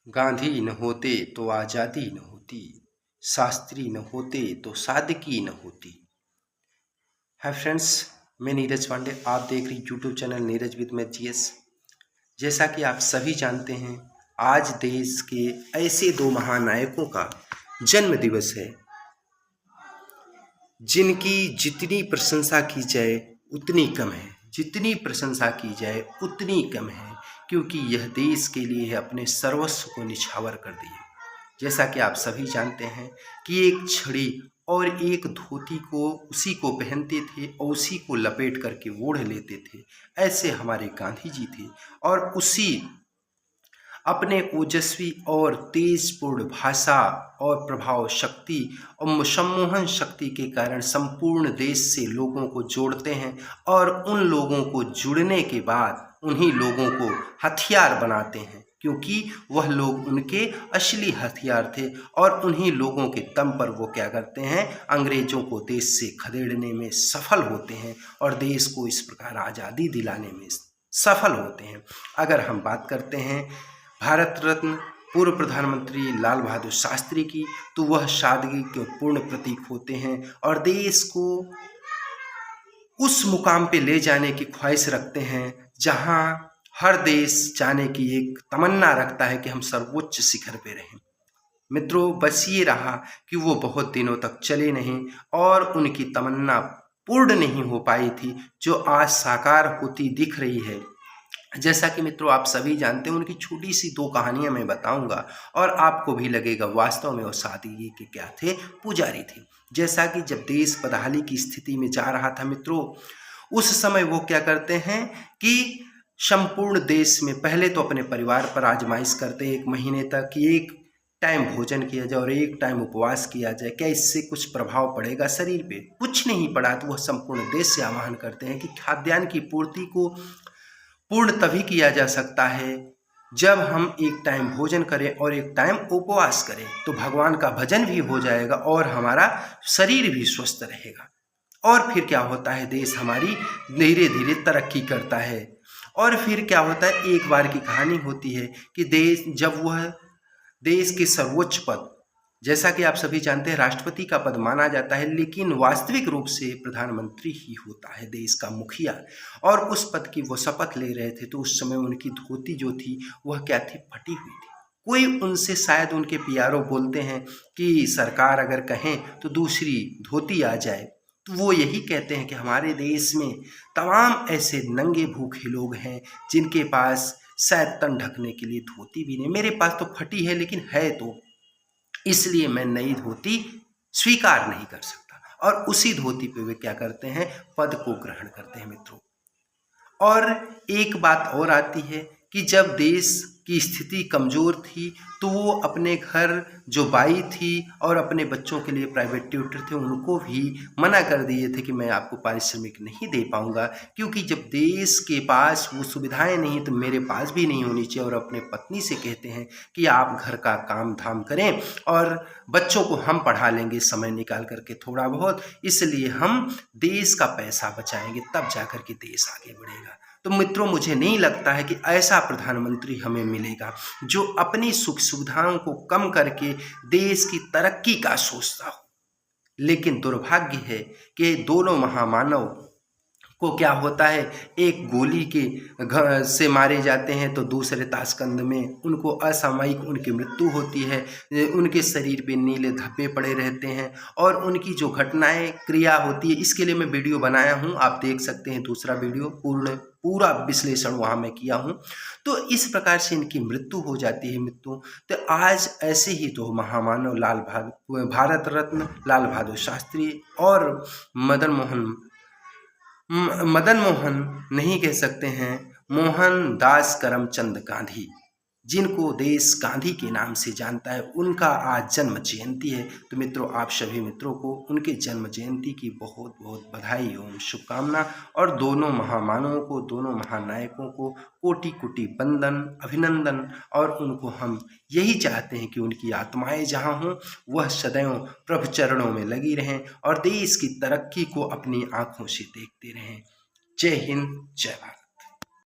गांधी न होते तो आज़ादी न होती, शास्त्री न होते तो सादगी न होती। हाय फ्रेंड्स, मैं नीरज पांडे, आप देख रही YouTube channel Neeraj with math GS. जैसा कि आप सभी जानते हैं, आज देश के ऐसे दो महानायकों का जन्म दिवस है जिनकी जितनी प्रशंसा की जाए उतनी कम है, जितनी प्रशंसा की जाए उतनी कम है, क्योंकि यह देश के लिए अपने सर्वस्व को निछावर कर दिए। जैसा कि आप सभी जानते हैं कि एक छड़ी और एक धोती को उसी को पहनते थे और उसी को लपेट करके ओढ़ लेते थे। ऐसे हमारे गांधी जी थे और उसी अपने ओजस्वी और तेजपूर्ण भाषा और प्रभाव शक्ति और सम्मोहन शक्ति के कारण संपूर्ण देश से लोगों को जोड़ते हैं और उन लोगों को जुड़ने के बाद उन्हीं लोगों को हथियार बनाते हैं, क्योंकि वह लोग उनके असली हथियार थे और उन्हीं लोगों के दम पर वो क्या करते हैं, अंग्रेजों को देश से खदेड़ने में सफल होते हैं और देश को इस प्रकार आज़ादी दिलाने में सफल होते हैं। अगर हम बात करते हैं भारत रत्न पूर्व प्रधानमंत्री लाल बहादुर शास्त्री की, तो वह सादगी के पूर्ण प्रतीक होते हैं और देश को उस मुकाम पे ले जाने की ख्वाहिश रखते हैं जहां हर देश जाने की एक तमन्ना रखता है कि हम सर्वोच्च शिखर पे रहें। मित्रों, बस ये रहा कि वो बहुत दिनों तक चले नहीं और उनकी तमन्ना पूर्ण नहीं हो पाई थी, जो आज साकार होती दिख रही है। जैसा कि मित्रों आप सभी जानते हैं, उनकी छोटी सी दो कहानियां मैं बताऊंगा और आपको भी लगेगा वास्तव में वो सादगी के क्या थे, पुजारी थे। जैसा कि जब देश बदहाली की स्थिति में जा रहा था मित्रों, उस समय वो क्या करते हैं कि संपूर्ण देश में पहले तो अपने परिवार पर आजमाइश करते, 1 महीने तक एक टाइम भोजन किया जाए और एक टाइम उपवास किया जाए, क्या इससे कुछ प्रभाव पड़ेगा शरीर पे? कुछ नहीं पड़ा। तो वह संपूर्ण देश से आह्वान करते हैं कि खाद्यान्न की पूर्ति को पूर्ण तभी किया जा सकता है जब हम एक टाइम भोजन करें और एक टाइम उपवास करें, तो भगवान का भजन भी हो जाएगा और हमारा शरीर भी स्वस्थ रहेगा। और फिर क्या होता है, देश हमारी धीरे धीरे तरक्की करता है। और फिर क्या होता है, एक बार की कहानी होती है कि देश जब वह देश के सर्वोच्च पद, जैसा कि आप सभी जानते हैं राष्ट्रपति का पद माना जाता है, लेकिन वास्तविक रूप से प्रधानमंत्री ही होता है देश का मुखिया, और उस पद की वो शपथ ले रहे थे। तो उस समय उनकी धोती जो थी वह क्या थी, फटी हुई थी। कोई उनसे शायद उनके पीआरओ बोलते हैं कि सरकार अगर कहें तो दूसरी धोती आ जाए, तो वो यही कहते हैं कि हमारे देश में तमाम ऐसे नंगे भूखे लोग हैं जिनके पास शायद तन ढकने के लिए धोती भी नहीं। मेरे पास तो फटी है लेकिन है, तो इसलिए मैं नई धोती स्वीकार नहीं कर सकता। और उसी धोती पे वे क्या करते हैं, पद को ग्रहण करते हैं मित्रों। और एक बात और आती है कि जब देश की स्थिति कमज़ोर थी तो वो अपने घर जो बाई थी और अपने बच्चों के लिए प्राइवेट ट्यूटर थे उनको भी मना कर दिए थे कि मैं आपको पारिश्रमिक नहीं दे पाऊंगा, क्योंकि जब देश के पास वो सुविधाएं नहीं तो मेरे पास भी नहीं होनी चाहिए। और अपने पत्नी से कहते हैं कि आप घर का काम धाम करें और बच्चों को हम पढ़ा लेंगे समय निकाल करके थोड़ा बहुत, इसलिए हम देश का पैसा बचाएंगे, तब जाकर के देश आगे बढ़ेगा। तो मित्रों, मुझे नहीं लगता है कि ऐसा प्रधानमंत्री हमें मिलेगा जो अपनी सुख सुविधाओं को कम करके देश की तरक्की का सोचता हो। लेकिन दुर्भाग्य है कि दोनों महामानव को क्या होता है, एक गोली के से मारे जाते हैं तो दूसरे ताशकंद में उनको असामयिक उनकी मृत्यु होती है। उनके शरीर पे नीले धब्बे पड़े रहते हैं और उनकी जो घटनाएं क्रिया होती है, इसके लिए मैं वीडियो बनाया हूं, आप देख सकते हैं दूसरा वीडियो, पूरा विश्लेषण वहां मैं किया हूं। तो इस प्रकार से इनकी मृत्यु हो जाती है मित्रों। तो आज ऐसे ही दो महामानव भारत रत्न लाल बहादुर शास्त्री और मदन मोहन नहीं कह सकते हैं, मोहनदास करमचंद गांधी, जिनको देश गांधी के नाम से जानता है, उनका आज जन्म जयंती है। तो मित्रों, आप सभी मित्रों को उनके जन्म जयंती की बहुत बहुत बधाई एवं शुभकामना। और दोनों महामानवों को, दोनों महानायकों को कोटि कोटि वंदन, अभिनंदन। और उनको हम यही चाहते हैं कि उनकी आत्माएं जहां हों वह सदैव प्रभु चरणों में लगी रहें और देश की तरक्की को अपनी आंखों से देखते रहें। जय हिंद, जय भारत।